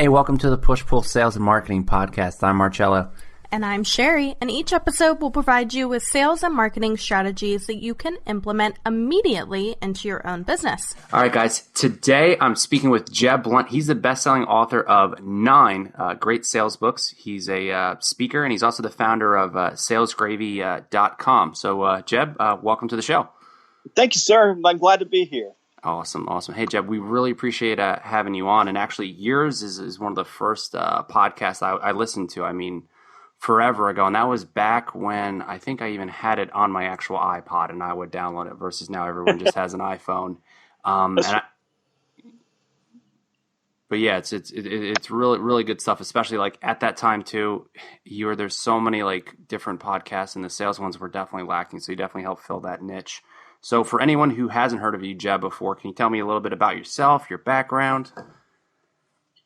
Hey, welcome to the Push Pull Sales and Marketing Podcast. I'm Marcello. And I'm Sherry, and each episode will provide you with sales and marketing strategies that you can implement immediately into your own business. All right, guys. Today I'm speaking with Jeb Blount. He's the best-selling author of 9 great sales books. He's a speaker, and he's also the founder of salesgravy.com. So, Jeb, welcome to the show. Thank you, sir. I'm glad to be here. Awesome. Hey, Jeb, we really appreciate having you on. And actually, yours is one of the first podcasts I listened to. I mean, forever ago, and that was back when I think I even had it on my actual iPod, and I would download it. Versus now, everyone just has an iPhone. But yeah, it's really good stuff. Especially like at that time too, there's so many like different podcasts, and the sales ones were definitely lacking. So you definitely helped fill that niche. So for anyone who hasn't heard of you, Jeb, before, can you tell me a little bit about yourself, your background?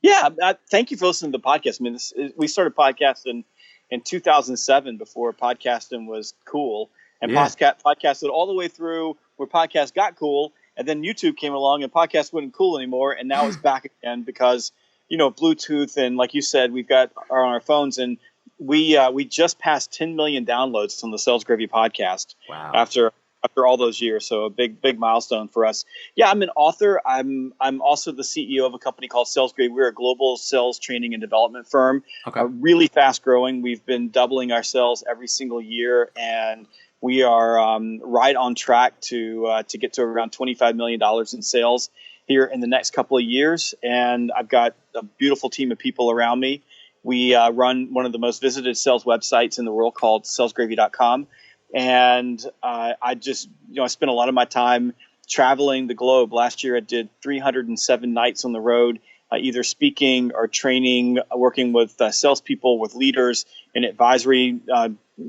Yeah, thank you for listening to the podcast. I mean, we started podcasting in 2007 before podcasting was cool, and podcasted all the way through where podcasts got cool, and then YouTube came along and podcasts wasn't cool anymore, and now it's back again because, you know, Bluetooth, and like you said, we've got on our phones, and we just passed 10 million downloads on the Sales Gravy podcast. Wow. After all those years. So a big milestone for us. Yeah, I'm an author. I'm also the CEO of a company called Sales Gravy. We're a global sales training and development firm. Okay. Really fast growing. We've been doubling our sales every single year, and we are right on track to get to around $25 million in sales here in the next couple of years. And I've got a beautiful team of people around me. We run one of the most visited sales websites in the world called salesgravy.com. And I just, I spent a lot of my time traveling the globe. Last year, I did 307 nights on the road, either speaking or training, working with salespeople, with leaders in advisory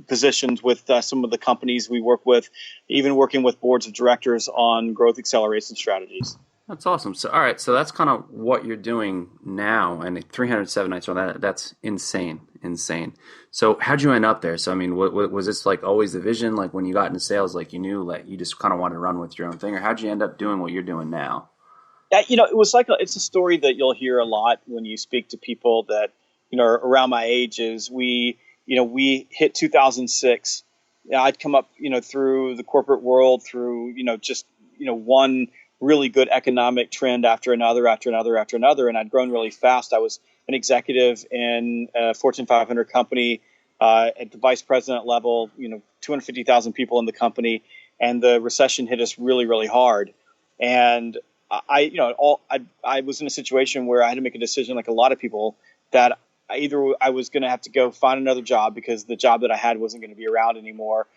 positions with some of the companies we work with, even working with boards of directors on growth acceleration strategies. That's awesome. So, all right. So that's kind of what you're doing now. And 307 nights on that's insane. So how'd you end up there? So, I mean, was this like always the vision? Like when you got into sales, like you knew like you just kind of wanted to run with your own thing, or how'd you end up doing what you're doing now? Yeah, it was like it's a story that you'll hear a lot when you speak to people that, are around my age. Is we hit 2006. I'd come up, through the corporate world, through, one really good economic trend after another, and I'd grown really fast. I was an executive in a Fortune 500 company at the vice president level, 250,000 people in the company, and the recession hit us really, really hard. And I was in a situation where I had to make a decision, like a lot of people, that either I was going to have to go find another job because the job that I had wasn't going to be around anymore,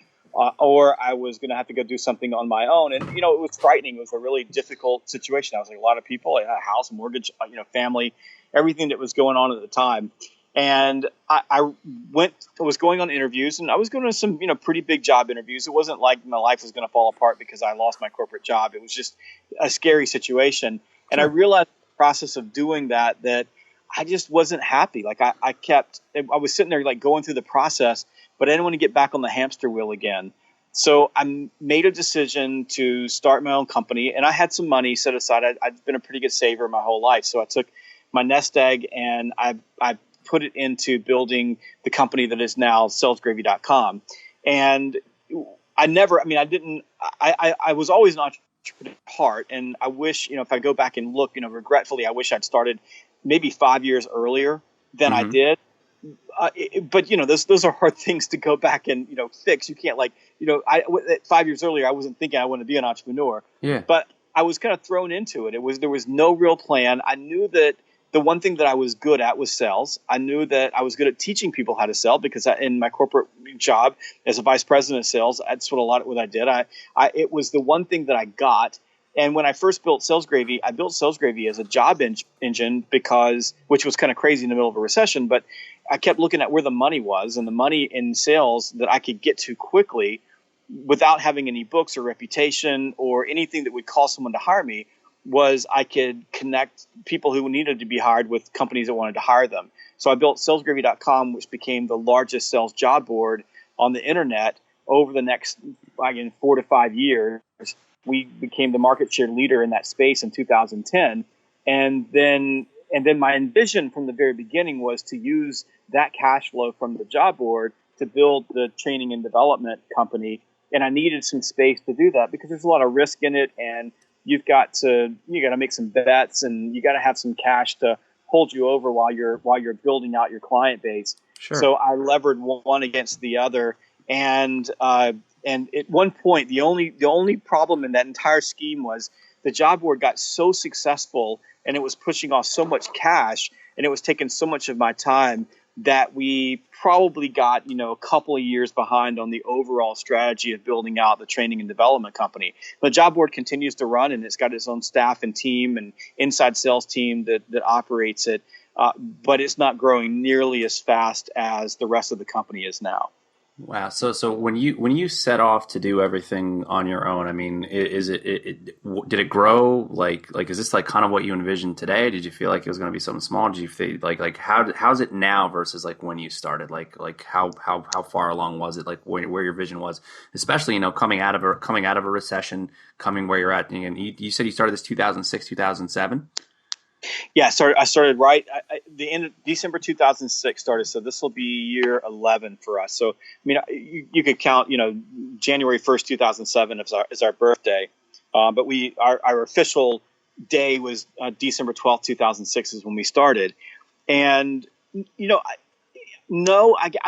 or I was going to have to go do something on my own. And, it was frightening. It was a really difficult situation. I was like a lot of people. I had a house, mortgage, family, everything that was going on at the time. And I was going on interviews, and I was going to some, pretty big job interviews. It wasn't like my life was going to fall apart because I lost my corporate job. It was just a scary situation. And I realized in the process of doing that I just wasn't happy. Like I was sitting there like going through the process, but I didn't want to get back on the hamster wheel again. So I made a decision to start my own company, and I had some money set aside. I'd been a pretty good saver my whole life. So I took my nest egg and I put it into building the company that is now salesgravy.com. And I was always an entrepreneur at heart. And I wish, if I go back and look, regretfully, I wish I'd started maybe 5 years earlier than I did. But those are hard things to go back and fix. You can't 5 years earlier I wasn't thinking I want to be an entrepreneur. Yeah. But I was kind of thrown into it. There was no real plan. I knew that the one thing that I was good at was sales. I knew that I was good at teaching people how to sell because in my corporate job as a vice president of sales, that's what I did. It was the one thing that I got. And when I first built Sales Gravy, I built Sales Gravy as a job engine which was kind of crazy in the middle of a recession, but I kept looking at where the money was, and the money in sales that I could get to quickly without having any books or reputation or anything that would cause someone to hire me was I could connect people who needed to be hired with companies that wanted to hire them. So I built salesgravy.com, which became the largest sales job board on the internet over the next 4 to 5 years. We became the market share leader in that space in 2010. And then And then my envision from the very beginning was to use that cash flow from the job board to build the training and development company. And I needed some space to do that because there's a lot of risk in it, and you got to make some bets, and you got to have some cash to hold you over while you're building out your client base. Sure. So I levered one against the other, and at one point the only problem in that entire scheme was the job board got so successful, and it was pushing off so much cash, and it was taking so much of my time that we probably got, a couple of years behind on the overall strategy of building out the training and development company. The job board continues to run, and it's got its own staff and team and inside sales team that operates it, but it's not growing nearly as fast as the rest of the company is now. Wow. So when you set off to do everything on your own, I mean, did it grow? Like, is this like kind of what you envisioned today? Did you feel like it was going to be something small? Did you feel like how's it now versus like when you started? Like how far along was it? Like where your vision was, especially, coming out of a recession, coming where you're at. And you said you started this 2006, 2007. Yeah, I started right the end of December 2006 started. So this will be year 11 for us. So, I mean, you could count, January 1st, 2007 is our birthday. But our official day was December 12th, 2006 is when we started. And, I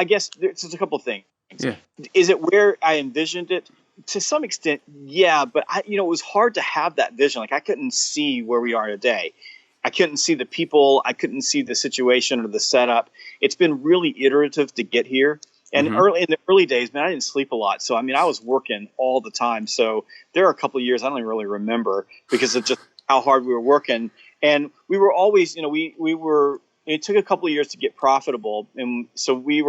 guess there's a couple of things. Yeah. Is it where I envisioned it? To some extent, yeah. But, it was hard to have that vision. Like I couldn't see where we are today. I couldn't see the people. I couldn't see the situation or the setup. It's been really iterative to get here. And in the early days, man, I didn't sleep a lot. So, I mean, I was working all the time. So there are a couple of years I don't even really remember because of just how hard we were working. And we were always, it took a couple of years to get profitable. And so we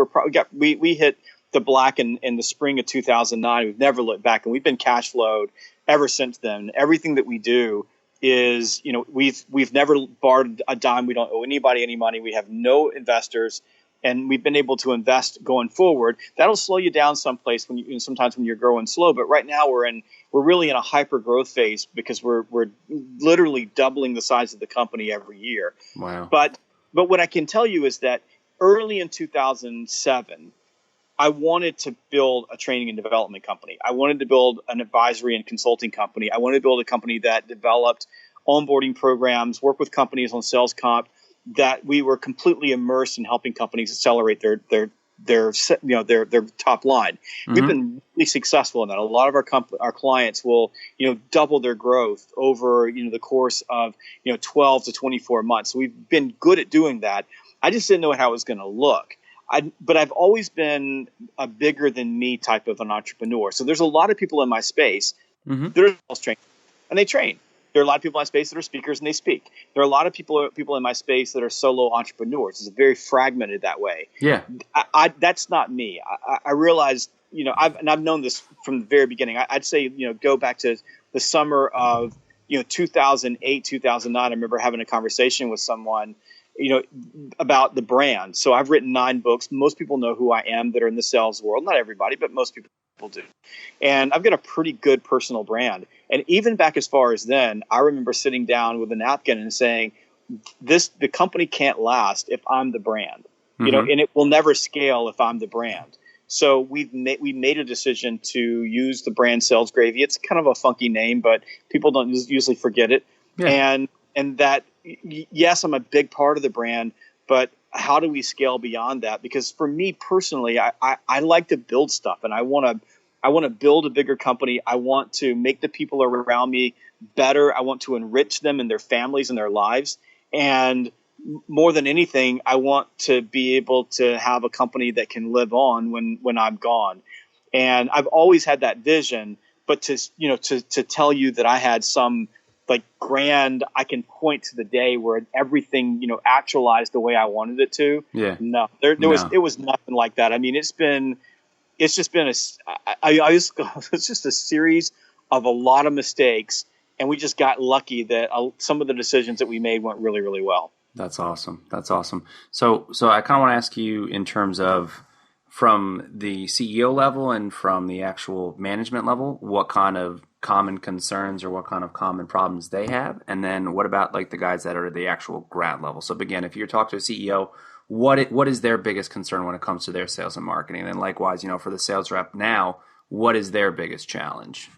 hit the black in the spring of 2009. We've never looked back, and we've been cash flowed ever since then. Everything that we do is, we've never borrowed a dime. We don't owe anybody any money. We have no investors, and we've been able to invest going forward. That'll slow you down someplace sometimes when you're growing slow. But right now we're really in a hyper growth phase because we're literally doubling the size of the company every year. Wow. But what I can tell you is that early in 2007, I wanted to build a training and development company. I wanted to build an advisory and consulting company. I wanted to build a company that developed onboarding programs, work with companies on sales comp, that we were completely immersed in helping companies accelerate their top line. We've been really successful in that. A lot of our clients will, double their growth over, the course of, 12 to 24 months. So we've been good at doing that. I just didn't know how it was going to look. But I've always been a bigger than me type of an entrepreneur. So there's a lot of people in my space that are sales trainers, and they train. There are a lot of people in my space that are speakers, and they speak. There are a lot of people in my space that are solo entrepreneurs. It's very fragmented that way. Yeah, that's not me. I realized, I've known this from the very beginning. I'd say, go back to the summer of 2008, 2009. I remember having a conversation with someone, about the brand. So I've written 9 books. Most people know who I am that are in the sales world. Not everybody, but most people do. And I've got a pretty good personal brand. And even back as far as then, I remember sitting down with a napkin and saying, the company can't last if I'm the brand, and it will never scale if I'm the brand. So we made a decision to use the brand Sales Gravy. It's kind of a funky name, but people don't usually forget it. Yeah. And that, yes, I'm a big part of the brand, but how do we scale beyond that? Because for me personally, I like to build stuff, and I want to build a bigger company. I want to make the people around me better. I want to enrich them and their families and their lives. And more than anything, I want to be able to have a company that can live on when I'm gone. And I've always had that vision, but to tell you that I had some like grand, I can point to the day where everything, actualized the way I wanted it to. Yeah. No, it was nothing like that. I mean, it's just been it's just a series of a lot of mistakes, and we just got lucky that some of the decisions that we made went really, really well. That's awesome. So I kind of want to ask you in terms of from the CEO level and from the actual management level, what kind of common concerns or what kind of common problems they have? And then what about like the guys that are at the actual ground level? So again, if you talk to a CEO, what is their biggest concern when it comes to their sales and marketing? And likewise, for the sales rep now, what is their biggest challenge?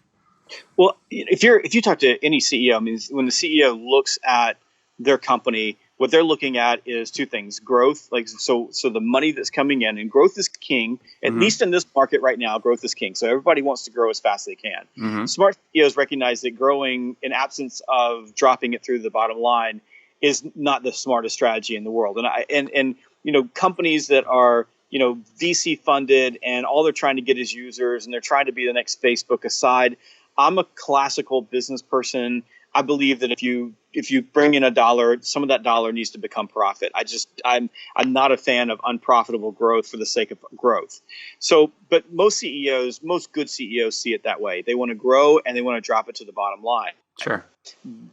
Well, if you talk to any CEO, I mean, when the CEO looks at their company, what they're looking at is two things: growth, like so the money that's coming in, and growth is king. At least in this market right now, growth is king. So everybody wants to grow as fast as they can. Smart CEOs recognize that growing in absence of dropping it through the bottom line is not the smartest strategy in the world. And companies that are VC funded and all they're trying to get is users and they're trying to be the next Facebook aside. I'm a classical business person. I believe that if you bring in a dollar, some of that dollar needs to become profit. I'm not a fan of unprofitable growth for the sake of growth. So, but most good CEOs see it that way. They want to grow and they want to drop it to the bottom line. Sure.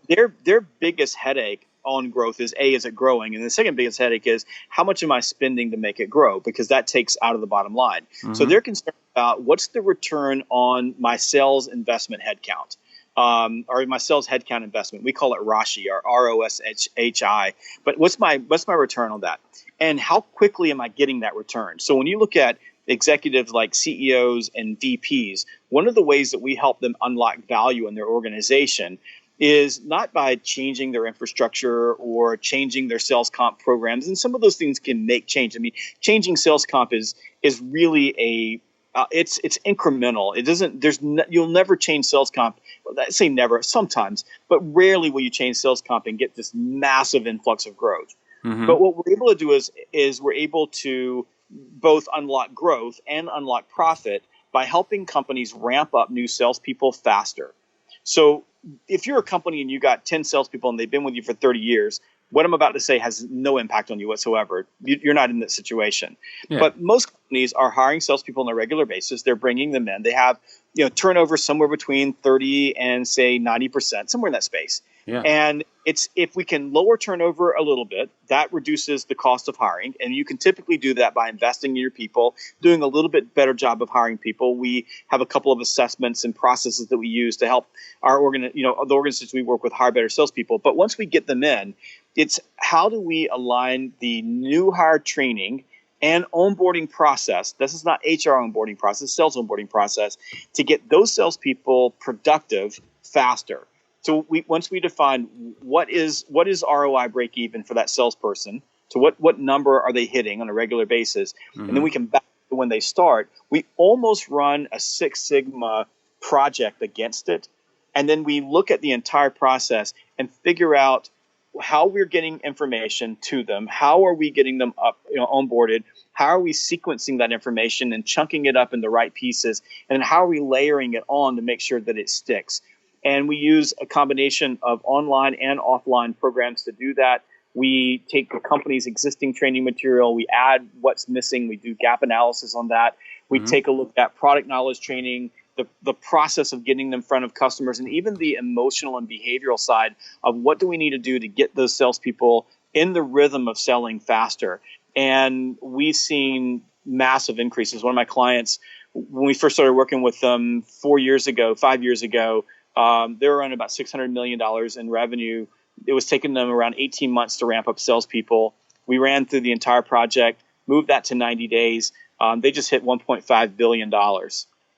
Their biggest headache on growth is it growing? And the second biggest headache is how much am I spending to make it grow? Because that takes out of the bottom line. So they're concerned about what's the return on my sales investment headcount. Or my sales headcount investment. We call it ROSHI or ROSHI. But what's my return on that? And how quickly am I getting that return? So when you look at executives like CEOs and VPs, one of the ways that we help them unlock value in their organization is not by changing their infrastructure or changing their sales comp programs. And some of those things can make change. I mean, changing sales comp is really it's incremental. It doesn't. You'll never change sales comp. I say never. Sometimes, but rarely will you change sales comp and get this massive influx of growth. But what we're able to do is we're able to both unlock growth and unlock profit by helping companies ramp up new salespeople faster. So if you're a company and you got 10 salespeople and they've been with you for 30 years, what I'm about to say has no impact on you whatsoever. You're not in that situation. Yeah. But most companies are hiring salespeople on a regular basis. They're bringing them in. They have turnover somewhere between 30 and say 90%, somewhere in that space. Yeah. And if we can lower turnover a little bit, that reduces the cost of hiring. And you can typically do that by investing in your people, doing a little bit better job of hiring people. We have a couple of assessments and processes that we use to help the organizations we work with hire better salespeople. But once we get them in, it's how do we align the new hire training and onboarding process. This is not HR onboarding process, sales onboarding process, to get those salespeople productive faster. So once we define what is ROI break even for that salesperson, so what number are they hitting on a regular basis, and then we can back to when they start. We almost run a Six Sigma project against it, and then we look at the entire process and figure out how we're getting information to them, how are we getting them up, onboarded, how are we sequencing that information and chunking it up in the right pieces, and then how are we layering it on to make sure that it sticks. And we use a combination of online and offline programs to do that. We take the company's existing training material, we add what's missing, we do gap analysis on that. We take a look at product knowledge training, the process of getting them in front of customers, and even the emotional and behavioral side of what do we need to do to get those salespeople in the rhythm of selling faster. And we've seen massive increases. One of my clients, when we first started working with them 5 years ago, they were around about $600 million in revenue. It was taking them around 18 months to ramp up salespeople. We ran through the entire project, moved that to 90 days. They just hit $1.5 billion.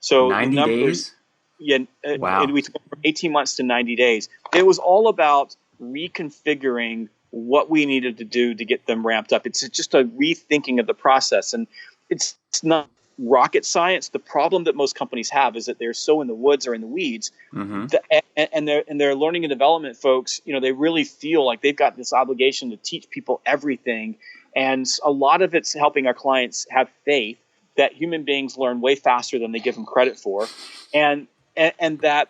So 90 days? Yeah. Wow. And we took from 18 months to 90 days. It was all about reconfiguring what we needed to do to get them ramped up. It's just a rethinking of the process. And it's not rocket science. The problem that most companies have is that they're so in the woods or in the weeds, and their learning and development folks, they really feel like they've got this obligation to teach people everything. And a lot of it's helping our clients have faith that human beings learn way faster than they give them credit for, and that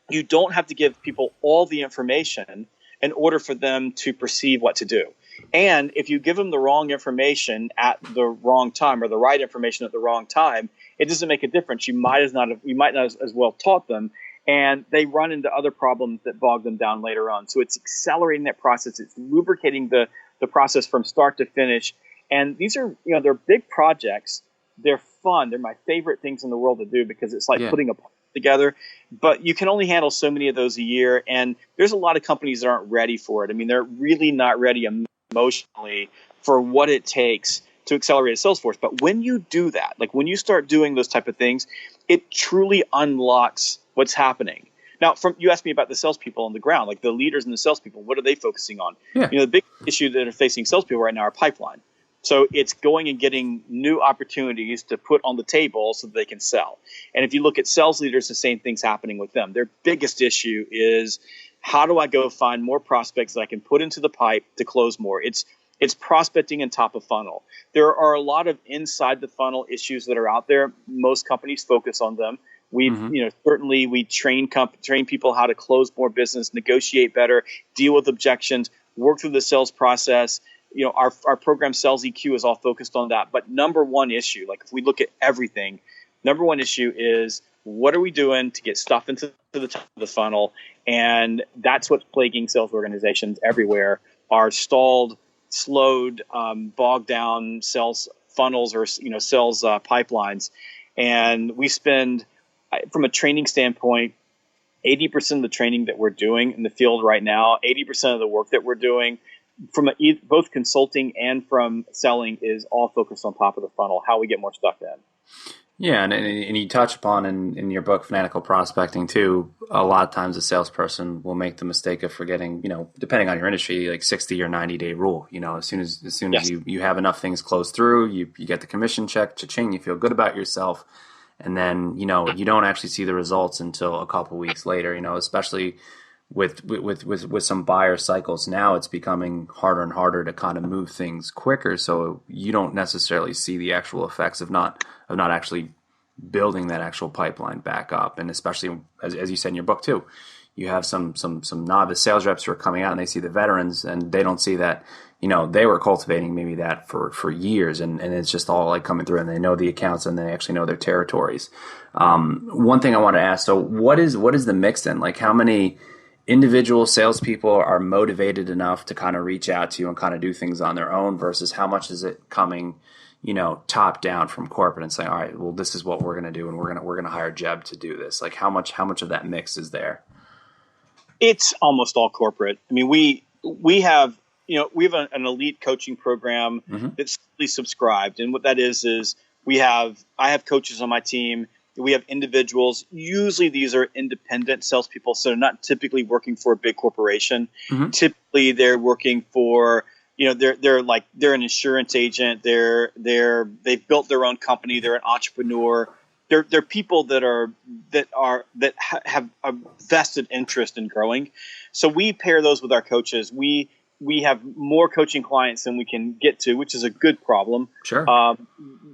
you don't have to give people all the information in order for them to perceive what to do. And if you give them the wrong information at the wrong time or the right information at the wrong time, it doesn't make a difference. You might not as well taught them, and they run into other problems that bog them down later on. So it's accelerating that process. It's lubricating the process from start to finish. And these are, they're big projects, They're fun. They're my favorite things in the world to do because it's like Yeah. putting a puzzle together. But you can only handle so many of those a year, and there's a lot of companies that aren't ready for it. I mean, they're really not ready emotionally for what it takes to accelerate a sales force. But when you do that, like when you start doing those type of things, it truly unlocks what's happening. Now, you asked me about the salespeople on the ground, like the leaders and the salespeople. What are they focusing on? Yeah. The big issue that are facing salespeople right now are pipeline. So it's going and getting new opportunities to put on the table so that they can sell. And if you look at sales leaders, the same thing's happening with them. Their biggest issue is, how do I go find more prospects that I can put into the pipe to close more? It's prospecting and top of funnel. There are a lot of inside the funnel issues that are out there. Most companies focus on them. Certainly we train people how to close more business, negotiate better, deal with objections, work through the sales process. Our program Sales EQ is all focused on that. But number one issue, like if we look at everything, number one issue is, what are we doing to get stuff into the top of the funnel? And that's what's plaguing sales organizations everywhere, are stalled, slowed, bogged down sales funnels or sales pipelines. And we spend, from a training standpoint, 80% of the training that we're doing in the field right now, 80% of the work that we're doing from both consulting and from selling is all focused on top of the funnel, how we get more stuff in. Yeah, and you touch upon in your book, Fanatical Prospecting, too, a lot of times a salesperson will make the mistake of forgetting, depending on your industry, like 60 or 90-day rule. As soon as Yes. you have enough things closed through, you get the commission check, cha-ching, you feel good about yourself. And then, you don't actually see the results until a couple weeks later, especially with some buyer cycles. Now it's becoming harder and harder to kind of move things quicker. So you don't necessarily see the actual effects of not actually building that actual pipeline back up. And especially as you said in your book too, you have some novice sales reps who are coming out and they see the veterans and they don't see that, they were cultivating maybe that for years and it's just all like coming through and they know the accounts and they actually know their territories. One thing I want to ask, so what is the mix then? Like how many individual salespeople are motivated enough to kind of reach out to you and kind of do things on their own versus how much is it coming, top down from corporate and saying, all right, well, this is what we're going to do. And we're going to hire Jeb to do this. Like how much of that mix is there? It's almost all corporate. I mean, we have an elite coaching program that's fully subscribed. And what that is I have coaches on my team. We have individuals. Usually these are independent salespeople, so they're not typically working for a big corporation. Mm-hmm. Typically they're working for, they're an insurance agent. They've built their own company. They're an entrepreneur. They're people that have a vested interest in growing. So we pair those with our coaches. We have more coaching clients than we can get to, which is a good problem. Sure.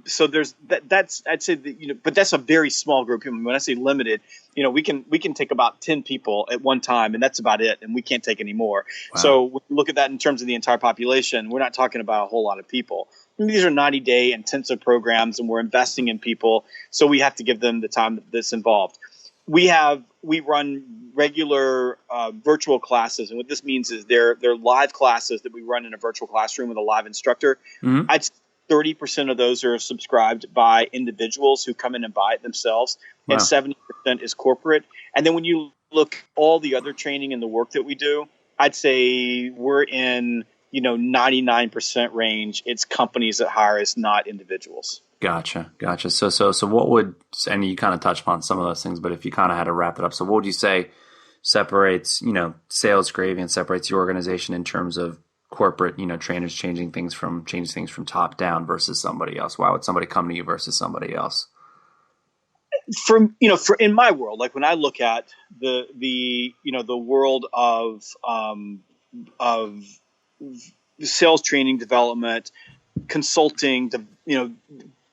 So there's that's I'd say that, but that's a very small group. When I say limited, we can take about 10 people at one time, and that's about it. And we can't take any more. Wow. So when you look at that in terms of the entire population, we're not talking about a whole lot of people. I mean, these are 90-day intensive programs, and we're investing in people. So we have to give them the time that's involved. We run regular virtual classes, and what this means is they're live classes that we run in a virtual classroom with a live instructor. Mm-hmm. I'd say 30% of those are subscribed by individuals who come in and buy it themselves, Wow. and 70% is corporate. And then when you look at all the other training and the work that we do, I'd say we're in 99% range. It's companies that hire us, not individuals. Gotcha. So what would, and you kind of touched upon some of those things, but if you kind of had to wrap it up, so what would you say separates, sales gravy and separates your organization in terms of corporate, trainers changing things from top down versus somebody else? Why would somebody come to you versus somebody else? For in my world, like when I look at the world of sales training, development, consulting,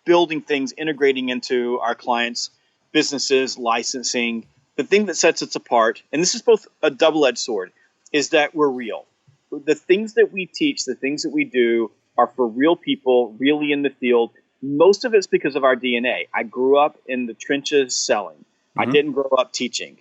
building things, integrating into our clients' businesses, licensing, the thing that sets us apart, and this is both a double-edged sword, is that we're real. The things that we teach, the things that we do are for real people, really in the field. Most of it's because of our DNA. I grew up in the trenches selling. I didn't grow up teaching.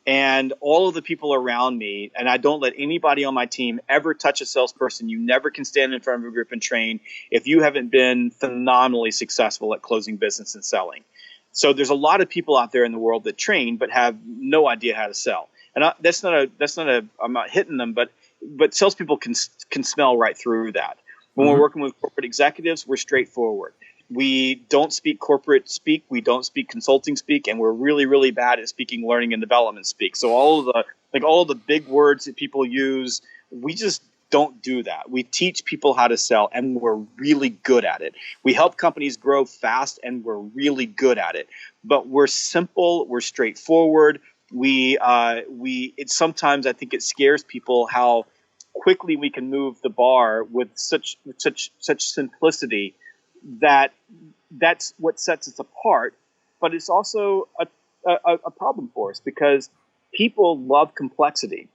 And all of the people around me, and I don't let anybody on my team ever touch a salesperson. You never can stand in front of a group and train if you haven't been phenomenally successful at closing business and selling. So there's a lot of people out there in the world that train but have no idea how to sell. And I'm not hitting them, but salespeople can smell right through that. When we're working with corporate executives, we're straightforward. We don't speak corporate speak. We don't speak consulting speak, and we're really, really bad at speaking learning and development speak. So all of the big words that people use, we just don't do that. We teach people how to sell, and we're really good at it. We help companies grow fast, and we're really good at it. But we're simple. We're straightforward. Sometimes I think it scares people how quickly we can move the bar with such simplicity. That's what sets us apart, but it's also a problem for us because people love complexity.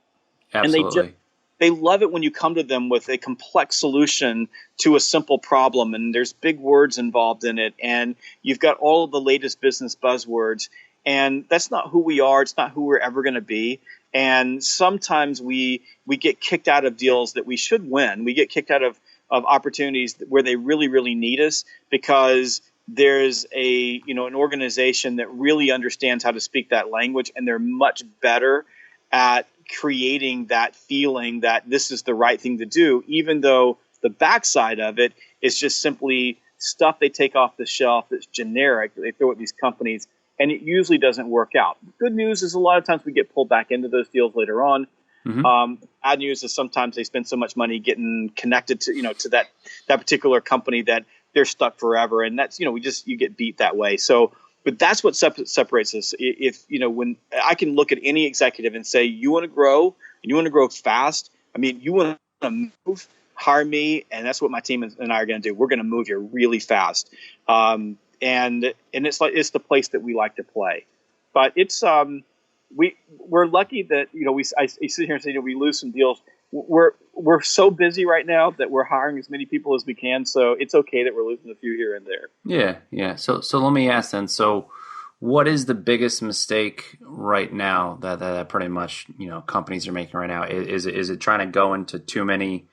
Absolutely. And they love it when you come to them with a complex solution to a simple problem, and there's big words involved in it, and you've got all of the latest business buzzwords, and that's not who we are. It's not who we're ever going to be. And sometimes we get kicked out of deals that we should win. We get kicked out of opportunities where they really, really need us because there's an organization that really understands how to speak that language, and they're much better at creating that feeling that this is the right thing to do, even though the backside of it is just simply stuff they take off the shelf that's generic that they throw at these companies, and it usually doesn't work out. The good news is a lot of times we get pulled back into those deals later on. Bad news is sometimes they spend so much money getting connected to that particular company that they're stuck forever, and that's you get beat that way. So, but that's what separates us. If when I can look at any executive and say, you want to grow and you want to grow fast. I mean, you want to move, hire me, and that's what my team and I are going to do. We're going to move you really fast, and it's the place that we like to play. But it's we're lucky that I sit here and say we lose some deals. We're so busy right now that we're hiring as many people as we can, so it's okay that we're losing a few here and there. Yeah. So let me ask then. So, what is the biggest mistake right now that pretty much companies are making right now? Is it trying to go into too many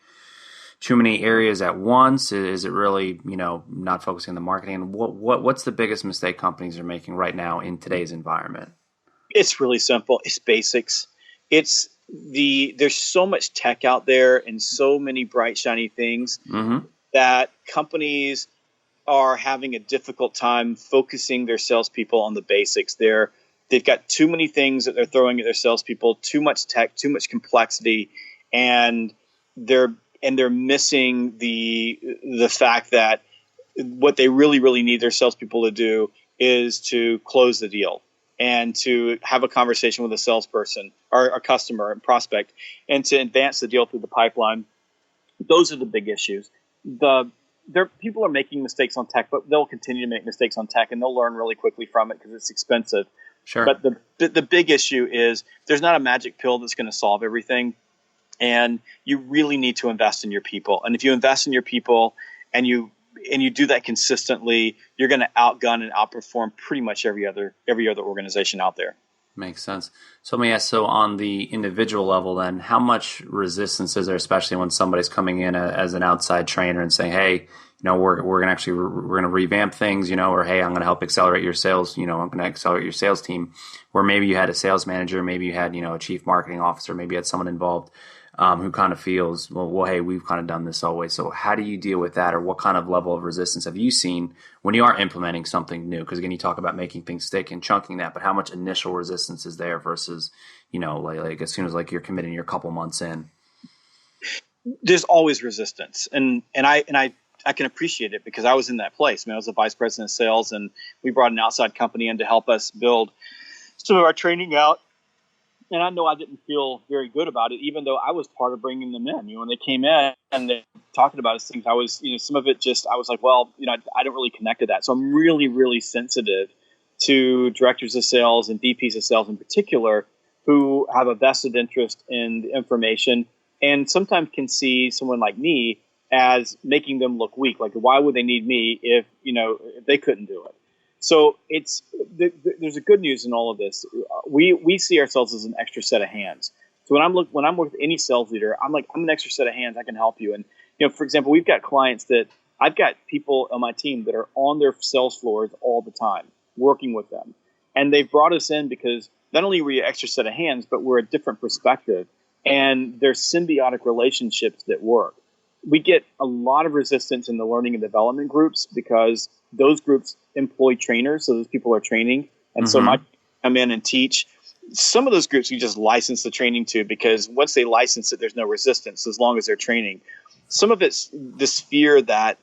areas at once? Is it really not focusing on the marketing? What's the biggest mistake companies are making right now in today's environment? It's really simple. It's basics. There's so much tech out there and so many bright, shiny things that companies are having a difficult time focusing their salespeople on the basics. They've got too many things that they're throwing at their salespeople, too much tech, too much complexity, and they're missing the fact that what they really, really need their salespeople to do is to close the deal and to have a conversation with a salesperson or a customer and prospect and to advance the deal through the pipeline. Those are the big issues. People are making mistakes on tech, but they'll continue to make mistakes on tech and they'll learn really quickly from it because it's expensive. Sure. But the big issue is there's not a magic pill that's going to solve everything. And you really need to invest in your people. And if you invest in your people and you do that consistently, you're going to outgun and outperform pretty much every other organization out there. Makes sense. So let me ask, so on the individual level then, how much resistance is there, especially when somebody's coming in as an outside trainer and saying, hey, we're going to revamp things, or hey, I'm going to help accelerate your sales, I'm going to accelerate your sales team, where maybe you had a sales manager, maybe you had, a chief marketing officer, maybe you had someone involved who kind of feels, well, hey, we've kind of done this always. So how do you deal with that, or what kind of level of resistance have you seen when you are implementing something new? Because again, you talk about making things stick and chunking that, but how much initial resistance is there versus, like as soon as you're committing, you're a couple months in? There's always resistance, and I can appreciate it because I was in that place. I was a vice president of sales, and we brought an outside company in to help us build some of our training out. And I know I didn't feel very good about it, even though I was part of bringing them in. When they came in and they're talking about things, I was, some of it I was like, well, I don't really connect to that. So I'm really, really sensitive to directors of sales and VPs of sales in particular who have a vested interest in the information and sometimes can see someone like me as making them look weak. Like, why would they need me if they couldn't do it? So there's a good news in all of this. We see ourselves as an extra set of hands. So when I'm with any sales leader, I'm like, I'm an extra set of hands. I can help you. And for example, we've got clients that I've got people on my team that are on their sales floors all the time, working with them, and they've brought us in because not only are we an extra set of hands, but we're a different perspective, and there's symbiotic relationships that work. We get a lot of resistance in the learning and development groups because those groups employ trainers, so those people are training, and so my come in and teach. Some of those groups you just license the training to because once they license it, there's no resistance as long as they're training. Some of it's this fear that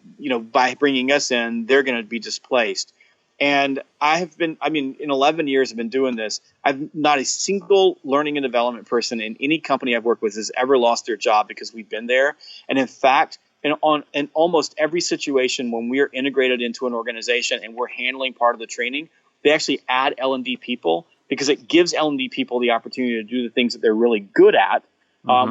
by bringing us in, they're going to be displaced. And in 11 years I've been doing this. I've not a single learning and development person in any company I've worked with has ever lost their job because we've been there. And in fact, in almost every situation when we're integrated into an organization and we're handling part of the training, they actually add L&D people because it gives L&D people the opportunity to do the things that they're really good at,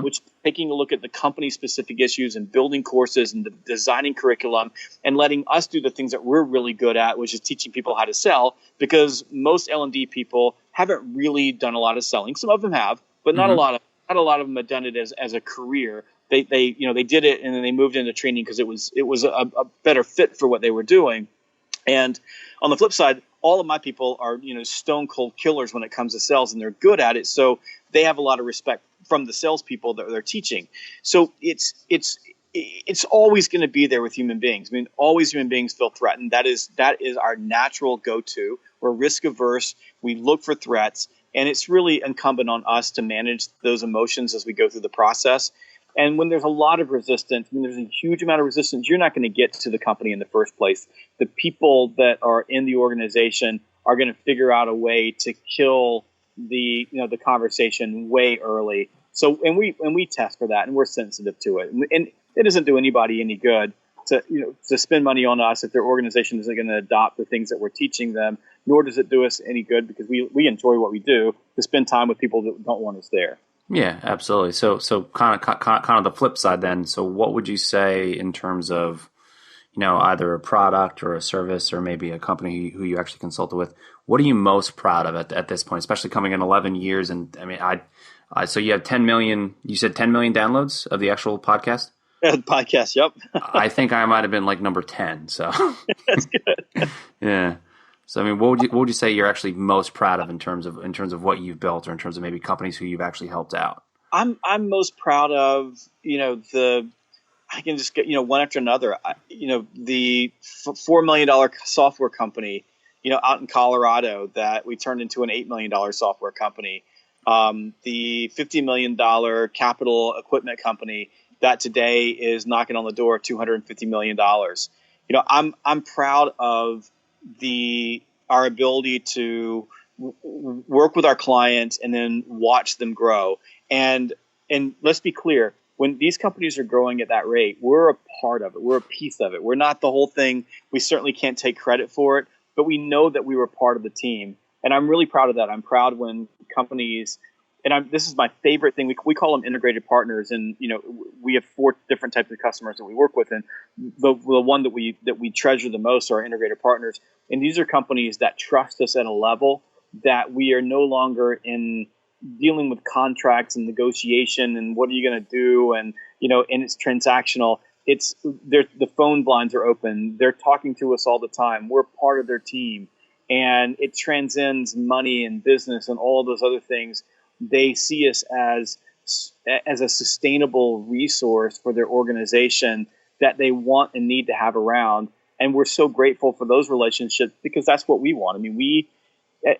which is taking a look at the company-specific issues and building courses and designing curriculum and letting us do the things that we're really good at, which is teaching people how to sell, because most L&D people haven't really done a lot of selling. Some of them have, but not a lot of them have done it as a career. They did it and then they moved into training because it was a better fit for what they were doing. And on the flip side, all of my people are, stone cold killers when it comes to sales, and they're good at it. So they have a lot of respect from the salespeople that they're teaching. So it's always going to be there with human beings. I mean, always human beings feel threatened. That is our natural go-to. We're risk averse. We look for threats, and it's really incumbent on us to manage those emotions as we go through the process. And when there's a lot of resistance, when there's a huge amount of resistance, you're not going to get to the company in the first place. The people that are in the organization are going to figure out a way to kill the conversation way early. So, and we test for that, and we're sensitive to it. And it doesn't do anybody any good to spend money on us if their organization isn't going to adopt the things that we're teaching them. Nor does it do us any good because we enjoy what we do to spend time with people that don't want us there. Yeah, absolutely. So kind of the flip side then. So what would you say in terms of, either a product or a service or maybe a company who you actually consulted with? What are you most proud of at this point, especially coming in 11 years? And I mean, so you have 10 million, you said 10 million downloads of the actual podcast? Yeah, the podcast, yep. I think I might have been like number 10. So that's good. Yeah. So, I mean, what would you say you're actually most proud of in terms of what you've built, or in terms of maybe companies who you've actually helped out? I'm most proud of, I can just get, one after another. The $4 million software company, out in Colorado that we turned into an $8 million software company. The $50 million capital equipment company that today is knocking on the door $250 million. I'm proud of our ability to work with our clients and then watch them grow. And let's be clear, when these companies are growing at that rate, we're a part of it. We're a piece of it. We're not the whole thing. We certainly can't take credit for it, but we know that we were part of the team. And I'm really proud of that. I'm proud when companies, and this is my favorite thing. We call them integrated partners, and we have 4 different types of customers that we work with, and the one that we treasure the most are our integrated partners. And these are companies that trust us at a level that we are no longer in dealing with contracts and negotiation and what are you going to do, and and it's transactional. The phone blinds are open. They're talking to us all the time. We're part of their team, and it transcends money and business and all of those other things. They see us as a sustainable resource for their organization that they want and need to have around. And we're so grateful for those relationships because that's what we want. I mean,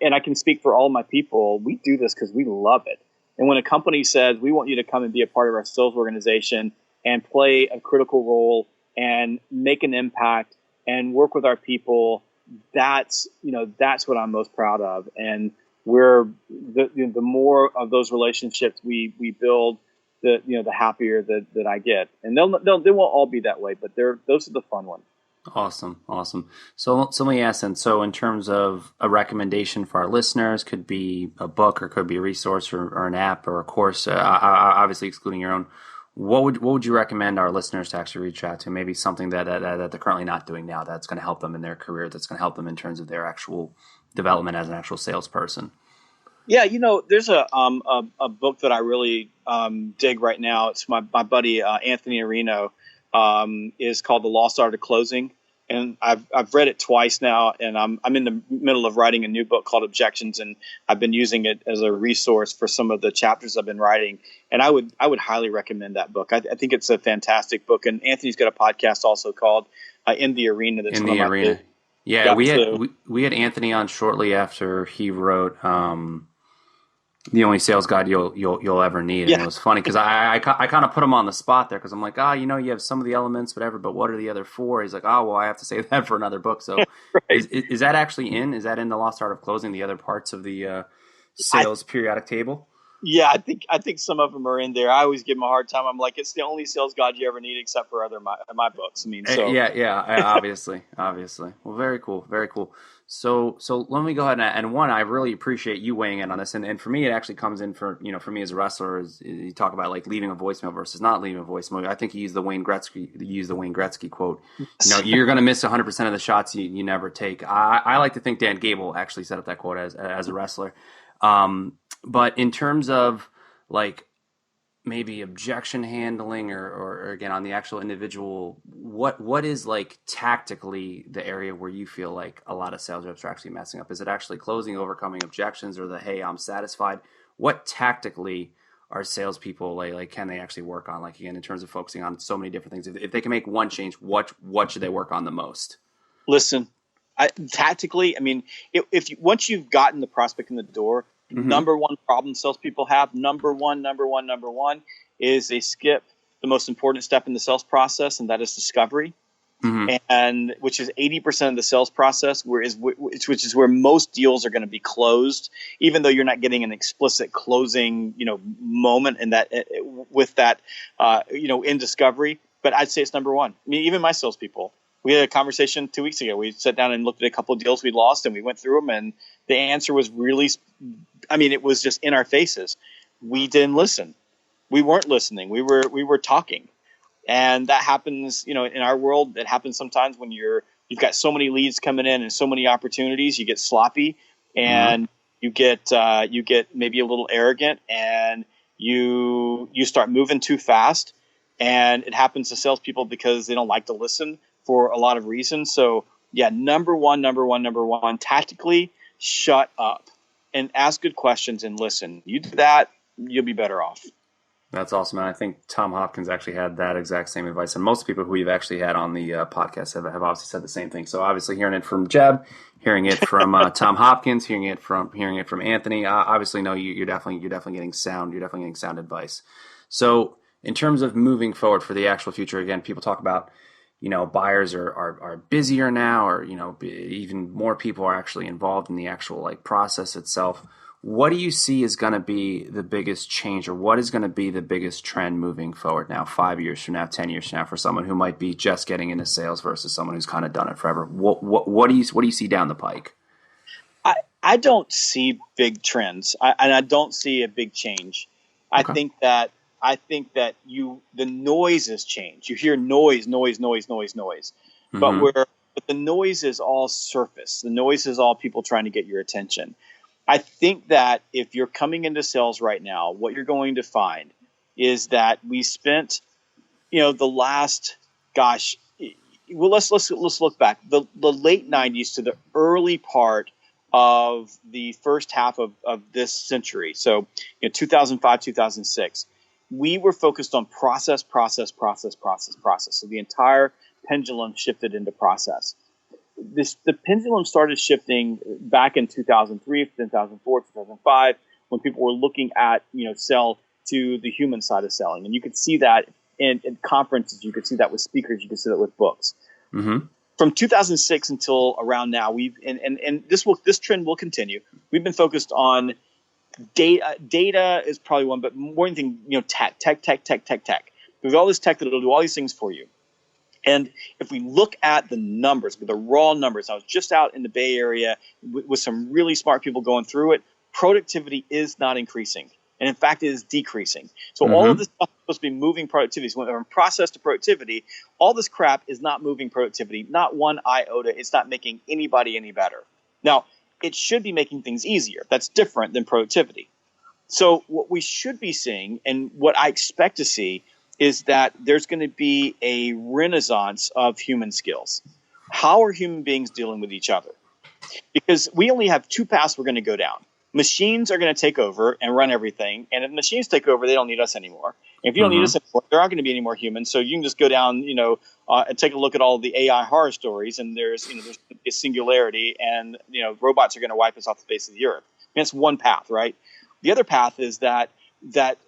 and I can speak for all my people, we do this because we love it. And when a company says, we want you to come and be a part of our sales organization and play a critical role and make an impact and work with our people, that's what I'm most proud of. And the more of those relationships we build, the happier that I get. And they won't all be that way, but those are the fun ones. Awesome. So let me ask then. So in terms of a recommendation for our listeners, could be a book or could be a resource or an app or a course, obviously excluding your own. what would you recommend our listeners to actually reach out to? Maybe something that they're currently not doing now that's going to help them in their career, that's going to help them in terms of their actual development as an actual salesperson. Yeah, there's a book that I really dig right now. It's my buddy Anthony Areno, is called The Lost Art of Closing, and I've read it twice now, and I'm in the middle of writing a new book called Objections, and I've been using it as a resource for some of the chapters I've been writing, and I would highly recommend that book. I think it's a fantastic book, and Anthony's got a podcast also called In the Arena. That's In one the of my arena. favorite. Yeah, Yeah, we had Anthony on shortly after he wrote The Only Sales Guide You'll Ever Need, and it yeah, was funny because I kind of put him on the spot there because I'm like, you have some of the elements, whatever, but what are the other four? He's like, well, I have to say that for another book. So right. is that actually in? Is that in The Lost Art of Closing? The other parts of the I sales periodic table? Yeah, I think some of them are in there. I always give them a hard time. I'm like, it's the only sales guide you ever need, except for my books. I mean, so Yeah, obviously. Well, very cool, very cool. So let me go ahead and one, I really appreciate you weighing in on this, and for me, it actually comes in for me as a wrestler, is you talk about like leaving a voicemail versus not leaving a voicemail. I think you used the Wayne Gretzky quote. You're going to miss 100% of the shots you never take. I like to think Dan Gable actually set up that quote as a wrestler. But in terms of like maybe objection handling or again on the actual individual, what is like tactically the area where you feel like a lot of sales reps are actually messing up? Is it actually closing, overcoming objections, or the hey, I'm satisfied? What tactically are salespeople like can they actually work on, like again in terms of focusing on so many different things? If they can make one change, what should they work on the most? listen. Tactically, I mean, if once you've gotten the prospect in the door, Mm-hmm. number one problem salespeople have, number one, is they skip the most important step in the sales process, and that is discovery. Mm-hmm. And which is 80% of the sales process, which is where most deals are going to be closed, even though you're not getting an explicit closing, moment in that with that, in discovery. But I'd say it's number one. I mean, even my salespeople. We had a conversation 2 weeks ago. We sat down and looked at a couple of deals we lost, and we went through them. And the answer was really, it was just in our faces. We didn't listen. We weren't listening. We were talking. And that happens, in our world. It happens sometimes when you've got so many leads coming in and so many opportunities. You get sloppy, Mm-hmm. and you get maybe a little arrogant, and you start moving too fast. And it happens to salespeople because they don't like to listen for a lot of reasons. So yeah, number one, tactically, shut up and ask good questions and listen. You do that, you'll be better off. That's awesome. And I think Tom Hopkins actually had that exact same advice. And most people who we've actually had on the podcast have obviously said the same thing. So obviously hearing it from Jeb, hearing it from Tom Hopkins, hearing it from Anthony, obviously no, you're definitely getting sound advice. So in terms of moving forward for the actual future, again, people talk about, buyers are busier now, or, even more people are actually involved in the actual like process itself. What do you see is going to be the biggest change, or what is going to be the biggest trend moving forward now, 5 years from now, 10 years from now, for someone who might be just getting into sales versus someone who's kind of done it forever? What do you see down the pike? I don't see big trends, and I don't see a big change. Okay. I think that the noise has changed. You hear noise, Mm-hmm. but the noise is all surface. The noise is all people trying to get your attention. I think that if you're coming into sales right now, what you're going to find is that we spent, the last, let's look back, the late 90s to the early part of the first half of this century. So, 2005, 2006, we were focused on process. So the entire pendulum shifted into process. The pendulum started shifting back in 2003, 2004, 2005, when people were looking at, sell to the human side of selling. And you could see that in conferences. You could see that with speakers. You could see that with books. Mm-hmm. From 2006 until around now, this trend will continue. We've been focused on data. Data is probably one, but more than anything, tech. There's all this tech that'll do all these things for you. And if we look at the numbers, the raw numbers, I was just out in the Bay Area with some really smart people going through it. Productivity is not increasing. And in fact, it is decreasing. So all of this stuff supposed to be moving productivity. So from process to productivity, all this crap is not moving productivity, not one iota. It's not making anybody any better. Now, it should be making things easier. That's different than productivity. So what we should be seeing, and what I expect to see, is that there's going to be a renaissance of human skills. How are human beings dealing with each other? Because we only have two paths we're going to go down. Machines are going to take over and run everything. And if machines take over, they don't need us anymore. And if you don't need us anymore, there aren't going to be any more humans. So you can just go down, and take a look at all the AI horror stories. And there's a singularity, and robots are going to wipe us off the face of the earth. And that's one path, right? The other path is that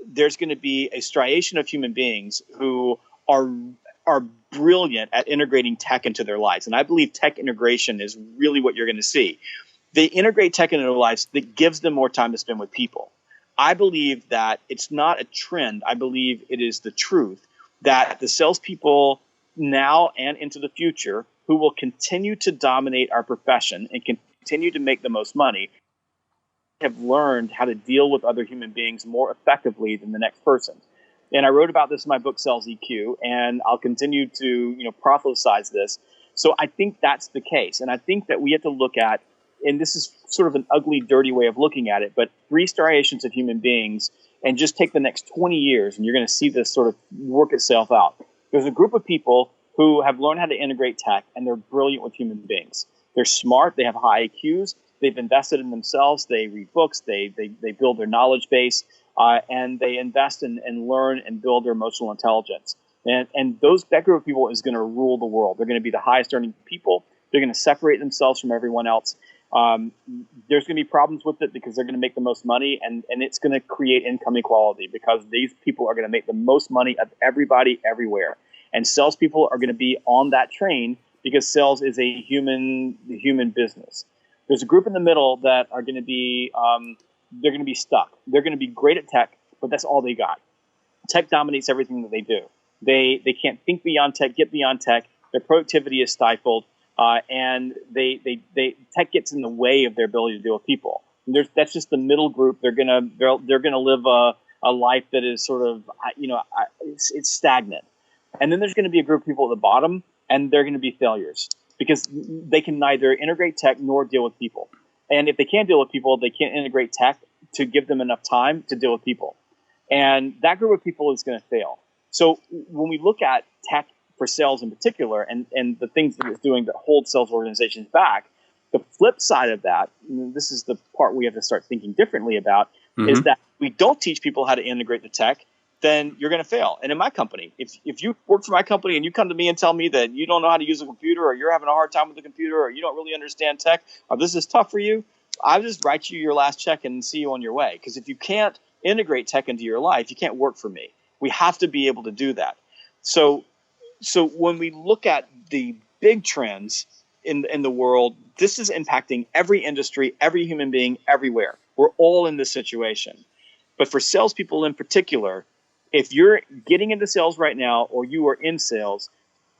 there's going to be a striation of human beings who are brilliant at integrating tech into their lives. And I believe tech integration is really what you're going to see. They integrate tech into their lives that gives them more time to spend with people. I believe that it's not a trend. I believe it is the truth that the salespeople now and into the future who will continue to dominate our profession and continue to make the most money have learned how to deal with other human beings more effectively than the next person. And I wrote about this in my book, Sales EQ, and I'll continue to prophesize this. So I think that's the case. And I think that we have to look at, and this is sort of an ugly, dirty way of looking at it, but three striations of human beings, and just take the next 20 years, and you're going to see this sort of work itself out. There's a group of people who have learned how to integrate tech, and they're brilliant with human beings. They're smart. They have high IQs. They've invested in themselves. They read books. They build their knowledge base, and they invest and learn and build their emotional intelligence. And that group of people is going to rule the world. They're going to be the highest earning people. They're going to separate themselves from everyone else. There's going to be problems with it because they're going to make the most money, and it's going to create income equality because these people are going to make the most money of everybody everywhere. And salespeople are going to be on that train because sales is a human business. There's a group in the middle that are going to be they're going to be stuck. They're going to be great at tech, but that's all they got. Tech dominates everything that they do. They can't think beyond tech, get beyond tech. Their productivity is stifled, and tech gets in the way of their ability to deal with people. That's just the middle group. They're gonna live a life that is sort of it's stagnant. And then there's going to be a group of people at the bottom, and they're going to be failures because they can neither integrate tech nor deal with people. And if they can't deal with people, they can't integrate tech to give them enough time to deal with people. And that group of people is going to fail. So when we look at tech for sales in particular and the things that it's doing that hold sales organizations back, the flip side of that, and this is the part we have to start thinking differently about, is that we don't teach people how to integrate the tech, then you're going to fail. And in my company, if you work for my company and you come to me and tell me that you don't know how to use a computer or you're having a hard time with the computer or you don't really understand tech or this is tough for you, I'll just write you your last check and see you on your way. Because if you can't integrate tech into your life, you can't work for me. We have to be able to do that. So when we look at the big trends in the world, this is impacting every industry, every human being, everywhere. We're all in this situation. But for salespeople in particular, if you're getting into sales right now or you are in sales,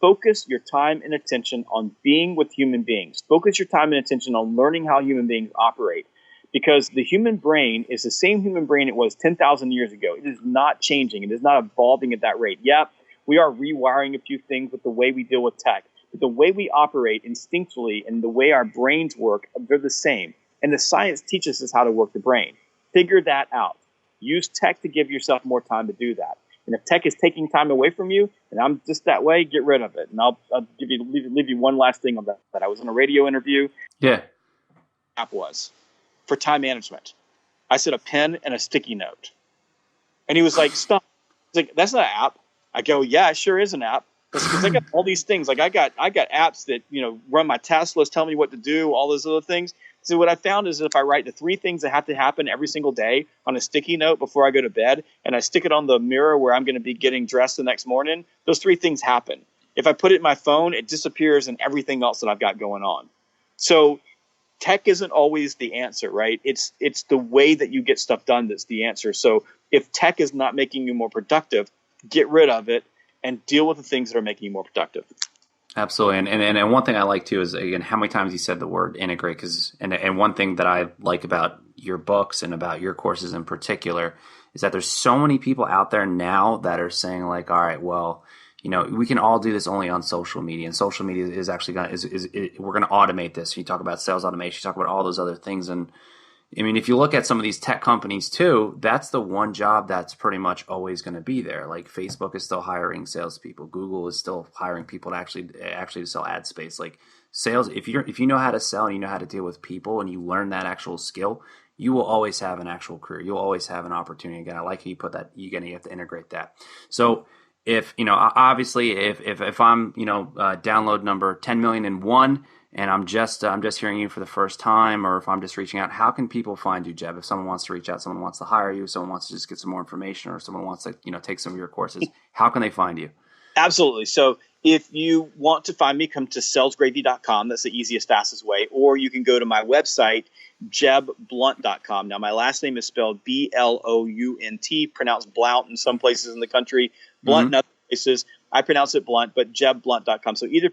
focus your time and attention on being with human beings. Focus your time and attention on learning how human beings operate. Because the human brain is the same human brain it was 10,000 years ago. It is not changing. It is not evolving at that rate. Yeah, we are rewiring a few things with the way we deal with tech. But the way we operate instinctually and the way our brains work, they're the same. And the science teaches us how to work the brain. Figure that out. Use tech to give yourself more time to do that. And if tech is taking time away from you, and I'm just that way, get rid of it. And I'll leave you one last thing on that. I was in a radio interview. Yeah. App was for time management. I said a pen and a sticky note. And he was like, stop. He's like, that's not an app. I go, yeah, it sure is an app. Because I got all these things. Like I got apps that, run my task list, tell me what to do, all those other things. So what I found is if I write the 3 things that have to happen every single day on a sticky note before I go to bed, and I stick it on the mirror where I'm going to be getting dressed the next morning, those 3 things happen. If I put it in my phone, it disappears in everything else that I've got going on. So tech isn't always the answer, right? It's the way that you get stuff done that's the answer. So if tech is not making you more productive, get rid of it and deal with the things that are making you more productive. Absolutely. And one thing I like too is, again, how many times you said the word integrate. And one thing that I like about your books and about your courses in particular is that there's so many people out there now that are saying like, all right, well, we can all do this only on social media, and social media is actually we're going to automate this. You talk about sales automation, you talk about all those other things. And I mean, if you look at some of these tech companies too, that's the one job that's pretty much always going to be there. Like Facebook is still hiring salespeople. Google is still hiring people to actually to sell ad space. Like sales, if you know how to sell and you know how to deal with people and you learn that actual skill, you will always have an actual career. You'll always have an opportunity. Again, I like how you put that. You have to integrate that. So if obviously if I'm download number 10,000,001 and I'm just hearing you for the first time, or if I'm just reaching out, how can people find you, Jeb? If someone wants to reach out, someone wants to hire you, someone wants to just get some more information, or someone wants to take some of your courses, how can they find you? Absolutely. So if you want to find me, come to salesgravy.com. That's the easiest, fastest way. Or you can go to my website, jebblount.com. Now, my last name is spelled Blount, pronounced Blount in some places in the country, Blount in other places. I pronounce it Blunt, but jebblount.com. So either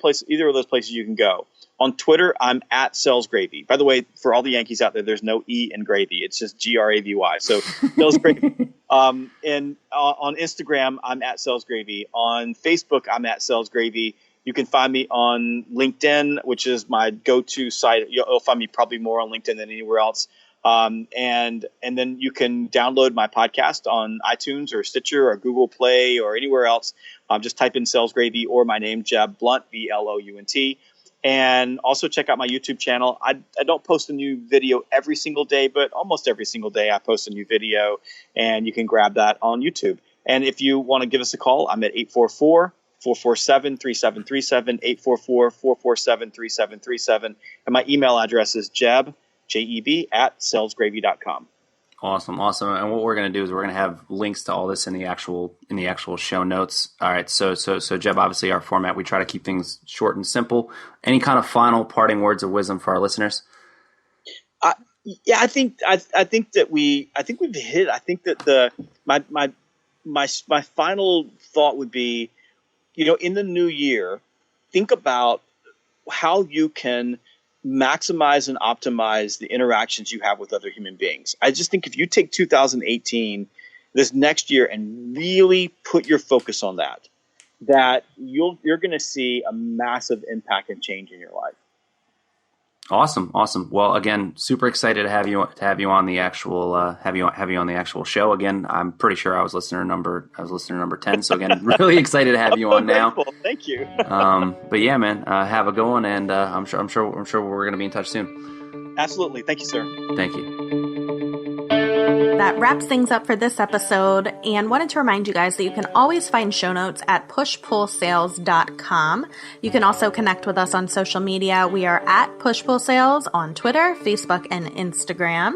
of those places you can go. On Twitter, I'm at salesgravy. By the way, for all the Yankees out there, there's no E in gravy. It's just Gravy. So salesgravy. And on Instagram, I'm at salesgravy. On Facebook, I'm at salesgravy. You can find me on LinkedIn, which is my go-to site. You'll find me probably more on LinkedIn than anywhere else. And then you can download my podcast on iTunes or Stitcher or Google Play or anywhere else. Just type in Sales Gravy or my name, Jeb Blount, Blount. And also check out my YouTube channel. I don't post a new video every single day, but almost every single day I post a new video, and you can grab that on YouTube. And if you want to give us a call, I'm at 844-447-3737, 844-447-3737. And my email address is jeb, Jeb, at salesgravy.com. Awesome. And what we're going to do is we're going to have links to all this in the actual show notes. All right. So Jeb, obviously our format, we try to keep things short and simple. Any kind of final parting words of wisdom for our listeners? I think we've hit. I think that my final thought would be, in the new year, think about how you can maximize and optimize the interactions you have with other human beings. I just think if you take 2018, this next year, and really put your focus on that you're going to see a massive impact and change in your life. Awesome. Well, again, super excited to have you on the actual have you on the actual show. Again, I'm pretty sure I was listener number 10. So again, really excited to have you on now. Thank you. But yeah, man, have a good one, and I'm sure we're going to be in touch soon. Absolutely. Thank you, sir. Thank you. That wraps things up for this episode, and wanted to remind you guys that you can always find show notes at pushpullsales.com. You can also connect with us on social media. We are at pushpullsales on Twitter, Facebook, and Instagram.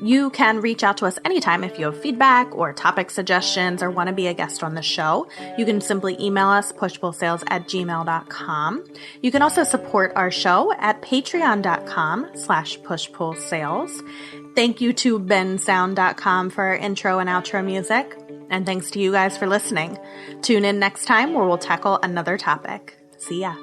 You can reach out to us anytime if you have feedback or topic suggestions or want to be a guest on the show. You can simply email us, pushpullsales@gmail.com. You can also support our show at patreon.com/pushpullsales. Thank you to bensound.com for our intro and outro music. And thanks to you guys for listening. Tune in next time where we'll tackle another topic. See ya.